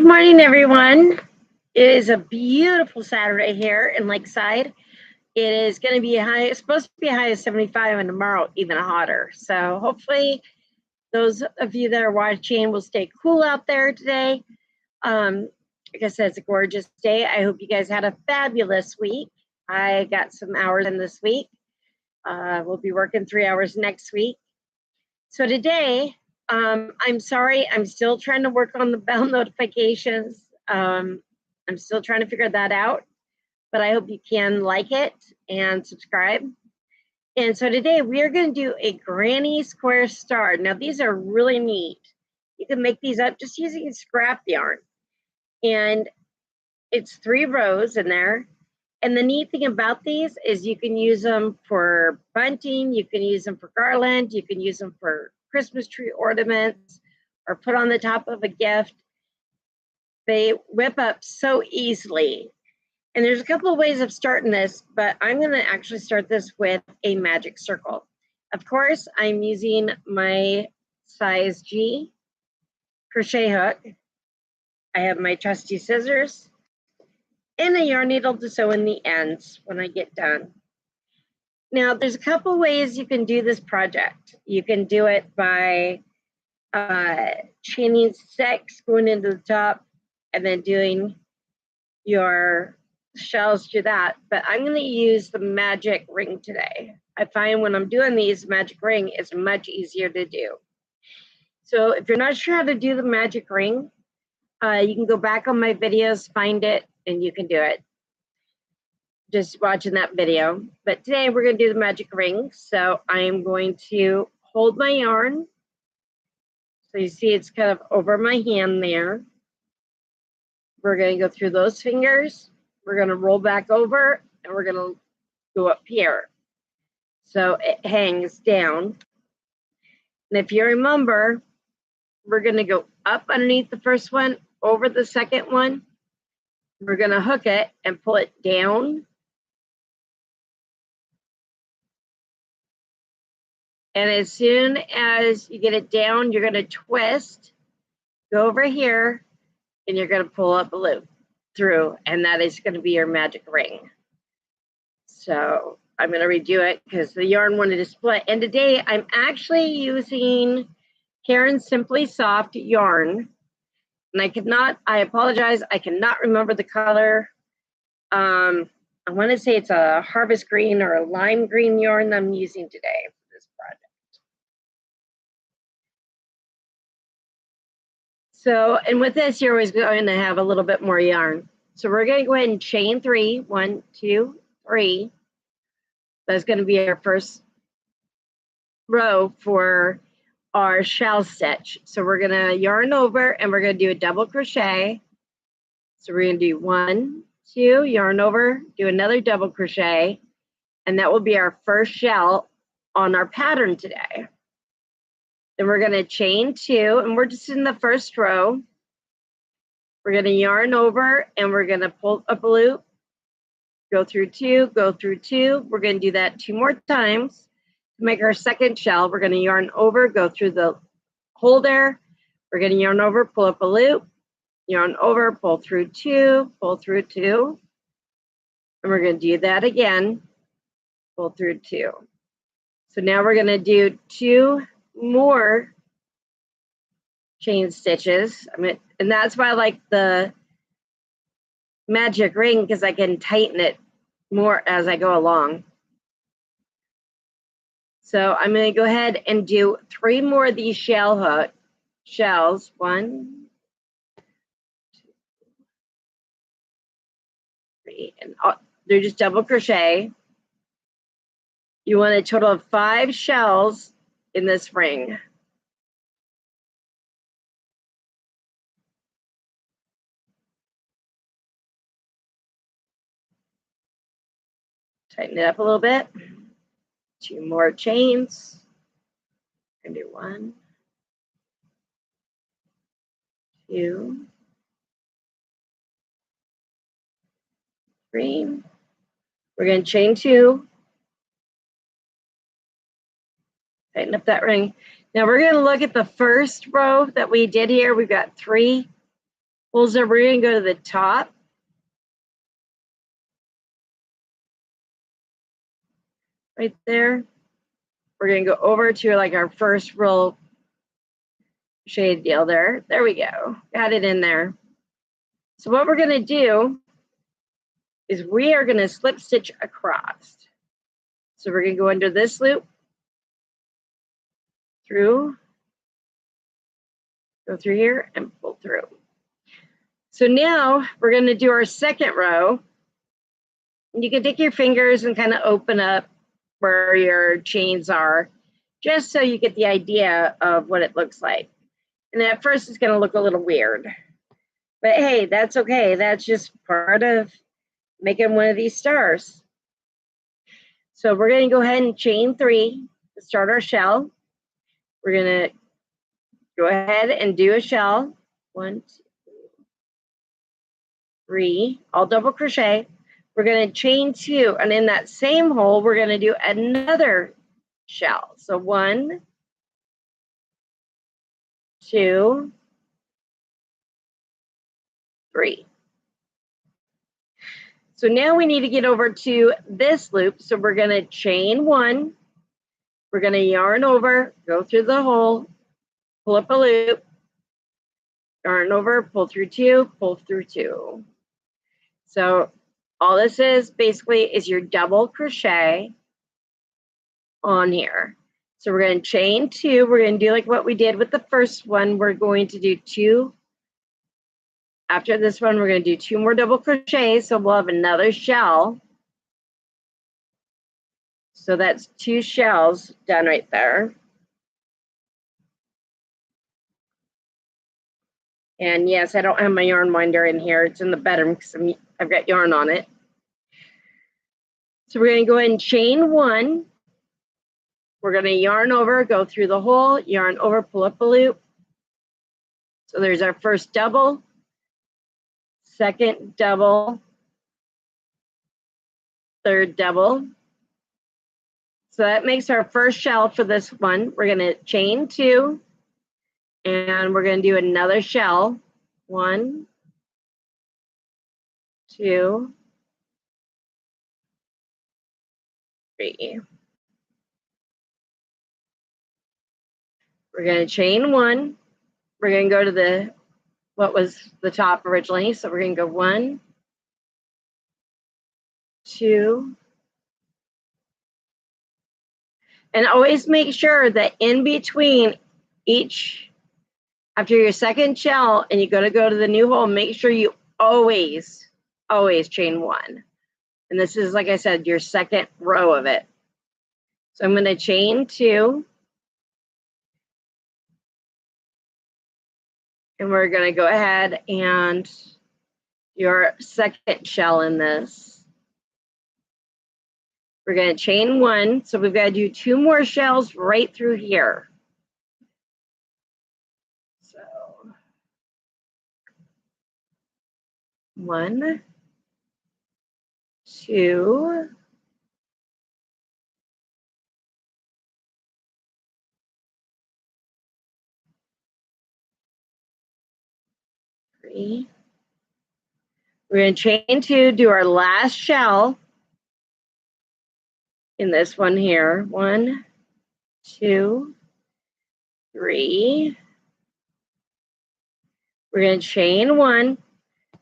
morning, everyone. It is a beautiful Saturday here in Lakeside. It is going to be supposed to be a high of 75, and tomorrow even hotter. So hopefully those of you that are watching will stay cool out there today. Like I said, it's a gorgeous day. I hope you guys had a fabulous week. I got some hours in this week. We'll be working 3 hours next week. So today, I'm sorry, I'm still trying to work on the bell notifications. I'm still trying to figure that out, but I hope you can like it and subscribe. And so today we are going to do a granny square star. Now these are really neat. You can make these up just using scrap yarn. And it's 3 rows in there. And the neat thing about these is you can use them for bunting, you can use them for garland, you can use them for Christmas tree ornaments, or put on the top of a gift. They whip up so easily. And there's a couple of ways of starting this, but I'm going to actually start this with a magic circle. Of course, I'm using my size G crochet hook. I have my trusty scissors and a yarn needle to sew in the ends when I get done. Now, there's a couple ways you can do this project. You can do it by chaining 6, going into the top, and then doing your shells through that. But I'm going to use the magic ring today. I find when I'm doing these, magic ring is much easier to do. So if you're not sure how to do the magic ring, you can go back on my videos, find it, and you can do it. Just watching that video. But today we're going to do the magic ring. So I'm going to hold my yarn. So you see it's kind of over my hand there. We're going to go through those fingers. We're going to roll back over, and we're going to go up here. So it hangs down. And if you remember, we're going to go up underneath the first one, over the second one. We're going to hook it and pull it down. And as soon as you get it down, you're going to twist, go over here, and you're going to pull up a loop through, and that is going to be your magic ring. So I'm going to redo it because the yarn wanted to split. And today I'm actually using Karen's Simply Soft yarn. And I apologize, I cannot remember the color. I want to say it's a harvest green or a lime green yarn that I'm using today for this project. So, and with this, you're always going to have a little bit more yarn. So we're going to go ahead and chain 3, 1, 2, 3. That's going to be our first row for our shell stitch. So we're going to yarn over, and we're going to do a double crochet. So we're going to do 1, 2, yarn over, do another double crochet, and that will be our first shell on our pattern today. Then we're going to chain 2, and we're just in the first row. We're going to yarn over, and we're going to pull up a loop, go through 2, go through 2. We're going to do that 2 more times to make our second shell. We're going to yarn over, go through the hole there. We're going to yarn over, pull up a loop, yarn over, pull through 2, pull through 2. And we're going to do that again, pull through 2. So now we're going to do 2 more chain stitches. And that's why I like the magic ring, because I can tighten it more as I go along. So I'm going to go ahead and do 3 more of these shells. 1, 2, 3, and they're just double crochet. You want a total of 5 shells in this ring. Tighten it up a little bit. 2 more chains. I'm going to do 1, 2, 3. We're going to chain 2. Tighten up that ring. Now we're going to look at the first row that we did here. We've got 3 holes there. We're going to go to the top. Right there. We're going to go over to like our first row shade deal there. There we go. Got it in there. So what we're going to do is we are going to slip stitch across. So we're going to go under this loop, through, go through here and pull through. So now we're going to do our second row. You can take your fingers and kind of open up where your chains are, just so you get the idea of what it looks like. And at first it's going to look a little weird, but hey, that's okay. That's just part of making one of these stars. So we're going to go ahead and chain 3 to start our shell. We're going to go ahead and do a shell. 1, 2, 3, all double crochet. We're going to chain 2, and in that same hole, we're going to do another shell. So 1, 2, 3. So now we need to get over to this loop. So we're going to chain 1. We're going to yarn over, go through the hole, pull up a loop, yarn over, pull through 2, pull through 2. So all this is basically is your double crochet on here. So we're going to chain 2. We're going to do like what we did with the first one. We're going to do 2. After this one, we're going to do 2 more double crochets. So we'll have another shell. So that's 2 shells done right there. And yes, I don't have my yarn winder in here. It's in the bedroom because I've got yarn on it. So we're going to go ahead and chain 1. We're going to yarn over, go through the hole, yarn over, pull up a loop. So there's our first double, second double, third double. So that makes our first shell for this one. We're going to chain 2, and we're going to do another shell. 1, 2, 3. We're going to chain 1. We're going to go to the what was the top originally. So we're going to go 1, 2. And always make sure that in between each, after your second shell and you go to the new hole, make sure you always chain 1. And this is, like I said, your second row of it. So I'm going to chain 2. And we're going to go ahead and your second shell in this. We're going to chain 1. So we've got to do 2 more shells right through here. So 1, 2, 3. We're going to chain 2, do our last shell in this one here. 1, 2, 3. We're going to chain 1.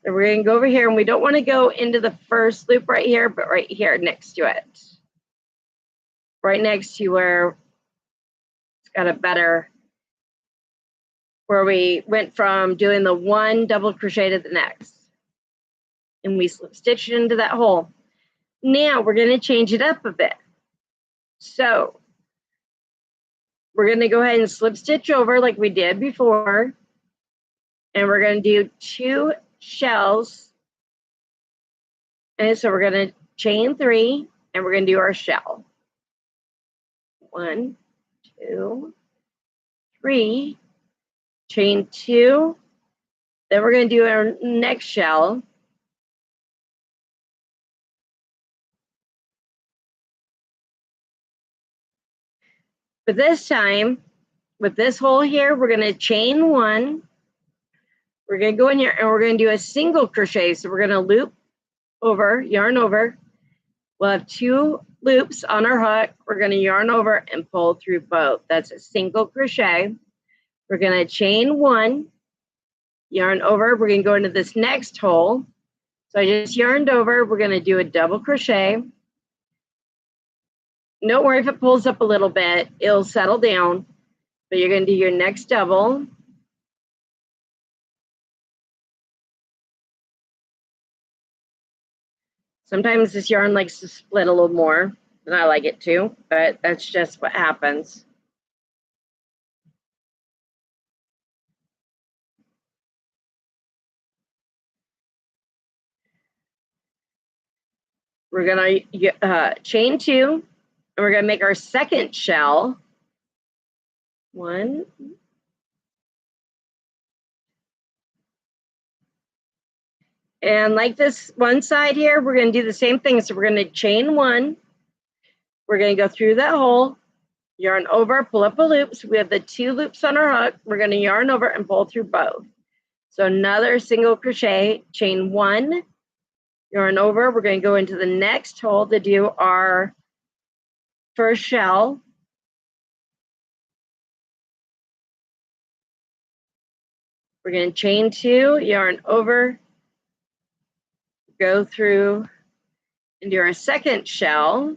Then we're going to go over here, and we don't want to go into the first loop right here, but right here next to it. Right next to where it's got a better, where we went from doing the 1 double crochet to the next. And we slip stitch it into that hole. Now we're going to change it up a bit. So we're going to go ahead and slip stitch over like we did before. And we're going to do 2 shells. And so we're going to chain 3, and we're going to do our shell. 1, 2, 3. Chain 2. Then we're going to do our next shell. But this time, with this hole here, we're going to chain 1. we're going to go in here and we're going to do a single crochet. So we're going to loop over, yarn over. We'll have 2 loops on our hook. We're going to yarn over and pull through both. That's a single crochet. We're going to chain 1, yarn over. We're going to go into this next hole. So I just yarned over. We're going to do a double crochet. Don't worry if it pulls up a little bit, it'll settle down. But you're going to do your next double. Sometimes this yarn likes to split a little more than I like it to, but that's just what happens. We're going to chain 2, and we're going to make our second shell. 1. And like this one side here, we're going to do the same thing. So we're going to chain 1. We're going to go through that hole, yarn over, pull up a loop. So we have the 2 loops on our hook. We're going to yarn over and pull through both. So another single crochet, chain 1, yarn over. We're going to go into the next hole to do our first shell. We're going to chain 2, yarn over, go through and do our second shell.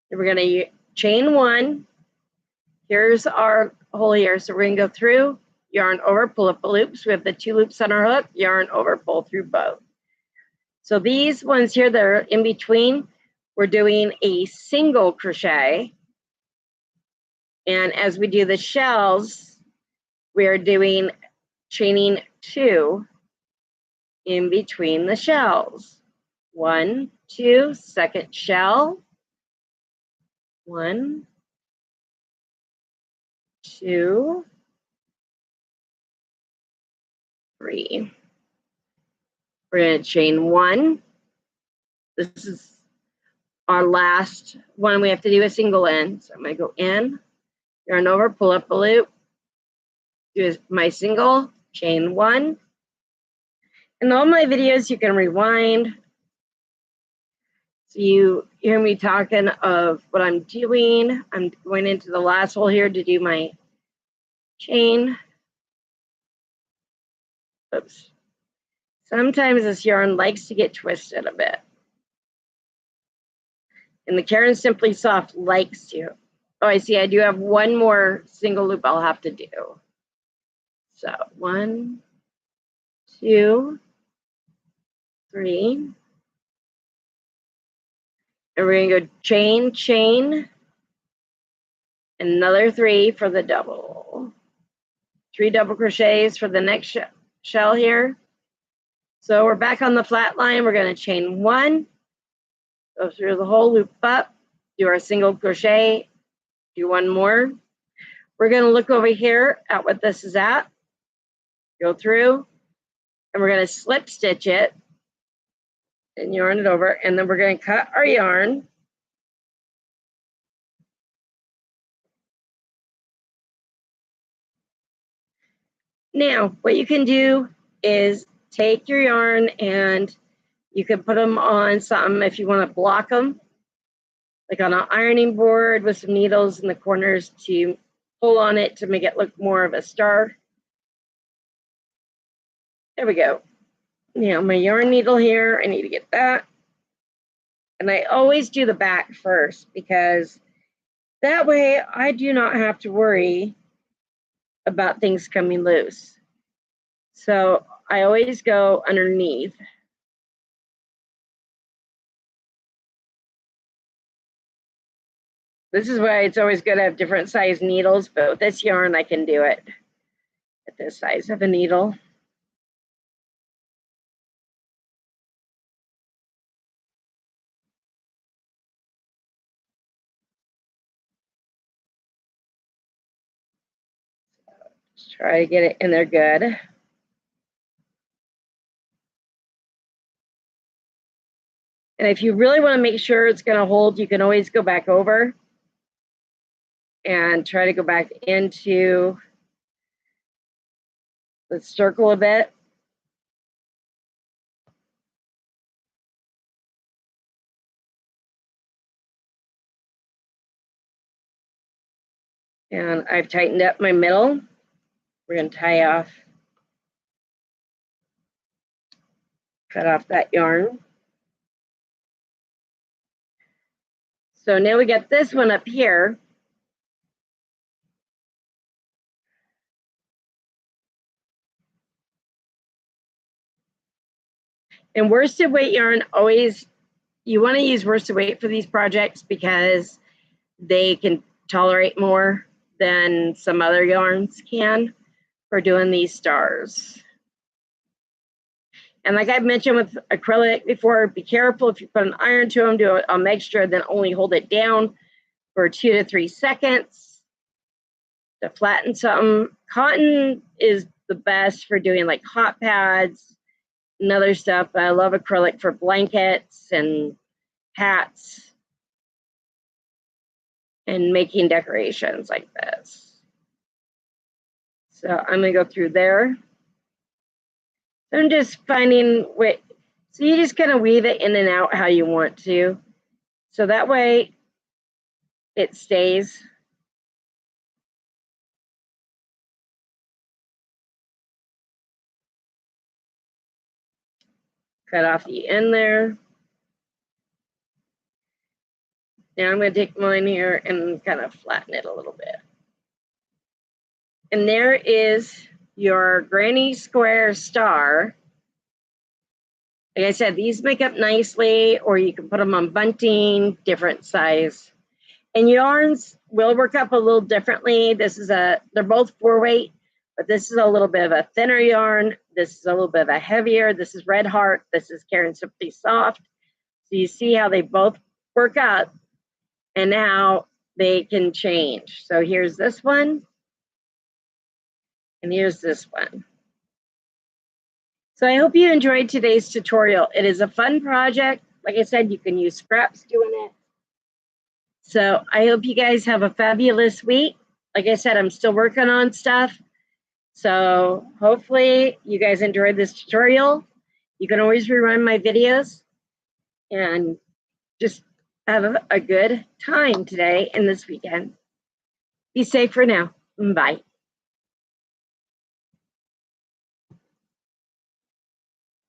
And we're going to chain 1. Here's our hole here. So we're going to go through, yarn over, pull up a loop. So we have the 2 loops on our hook, yarn over, pull through both. So these ones here that are in between, we're doing a single crochet. And as we do the shells, we are doing chaining 2 in between the shells. 1, 2, second shell. 1, 2, 3. We're going to chain 1. This is our last one. We have to do a single in. So I'm going to go in, yarn over, pull up a loop, do my single, chain 1. In all my videos, you can rewind. So you hear me talking of what I'm doing. I'm going into the last hole here to do my chain. Oops. Sometimes this yarn likes to get twisted a bit. And the Karen Simply Soft likes to. Oh, I see. I do have one more single loop I'll have to do. So 1, 2, 3. And we're going to go chain, chain, another 3 for the double. 3 double crochets for the next shell here. So we're back on the flat line. We're going to chain 1, go through the whole loop up, do our single crochet, do 1 more. We're going to look over here at what this is at, go through, and we're going to slip stitch it and yarn it over, and then we're going to cut our yarn. Now, what you can do is take your yarn and you can put them on something if you want to block them, like on an ironing board with some needles in the corners to pull on it to make it look more of a star. There we go. Now my yarn needle here, I need to get that. And I always do the back first because that way I do not have to worry about things coming loose. So I always go underneath. This is why it's always good to have different size needles, but with this yarn I can do it at this size of a needle. Just try to get it in there good. And if you really want to make sure it's going to hold, you can always go back over and try to go back into Let's circle a bit. And I've tightened up my middle. We're going to tie off, cut off that yarn. So now we got this one up here. And worsted weight yarn, always, you want to use worsted weight for these projects because they can tolerate more than some other yarns can for doing these stars. And like I've mentioned with acrylic before, be careful if you put an iron to them, do a mixture, then only hold it down for 2 to 3 seconds to flatten something. Cotton is the best for doing like hot pads and other stuff. But I love acrylic for blankets and hats and making decorations like this. So I'm gonna go through there. I'm just finding what, so you just kind of weave it in and out how you want to. So that way it stays. Cut off the end there. Now I'm going to take mine here and kind of flatten it a little bit. And there is your granny square star. Like I said, these make up nicely, or you can put them on bunting, different size. And yarns will work up a little differently. They're both 4-weight, but this is a little bit of a thinner yarn. This is a little bit of a heavier. This is Red Heart. This is Caring Simply Soft. So you see how they both work up and how they can change. So here's this one, and here's this one. So I hope you enjoyed today's tutorial. It is a fun project. Like I said, you can use scraps doing it. So I hope you guys have a fabulous week. Like I said, I'm still working on stuff. So hopefully you guys enjoyed this tutorial. You can always rerun my videos and just have a good time today and this weekend. Be safe for now. Bye.